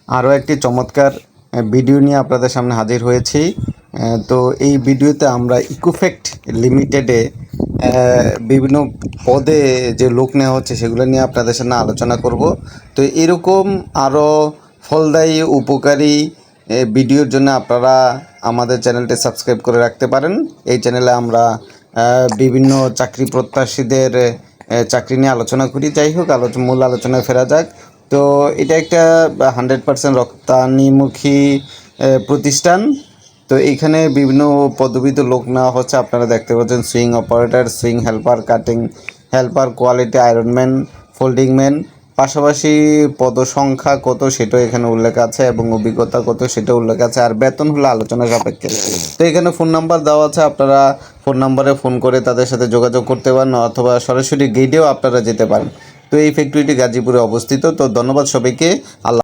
আরও একটি চমৎকার ভিডিও নিয়ে আপনাদের সামনে হাজির হয়েছি। তো এই ভিডিওতে আমরা ইকোফ্যাক্ট লিমিটেডে বিভিন্ন পদে যে লোক নেওয়া হচ্ছে সেগুলো নিয়ে আপনাদের সামনে আলোচনা করব। তো এরকম আরও ফলদায়ী উপকারী ভিডিওর জন্য আপনারা আমাদের চ্যানেলটি সাবস্ক্রাইব করে রাখতে পারেন। এই চ্যানেলে আমরা বিভিন্ন চাকরি প্রত্যাশীদের চাকরি নিয়ে আলোচনা করি। যাই হোক, মূল আলোচনায় ফেরা যাক। তো এটা একটা 100% রপ্তানিমুখী প্রতিষ্ঠান। তো এইখানে বিভিন্ন পদবিতে লোক নেওয়া হচ্ছে। আপনারা দেখতে পাচ্ছেন sewing operator, sewing helper, cutting helper, quality ironman, folding man. পাশাপাশি পদসংখ্যা কত সেটাও এখানে উল্লেখ আছে এবং অভিজ্ঞতা কত সেটাও উল্লেখ আছে, আর বেতন হলো আলোচনা সাপেক্ষে। তো এখানে ফোন নাম্বার দেওয়া আছে, আপনারা ফোন নাম্বারে ফোন করে তাদের সাথে যোগাযোগ করতে পারেন অথবা সরাসরি গেটেও আপনারা যেতে পারেন। তো এই ফ্যাক্টরিটি গাজীপুরে অবস্থিত। তো ধন্যবাদ সবাইকে। আল্লাহ।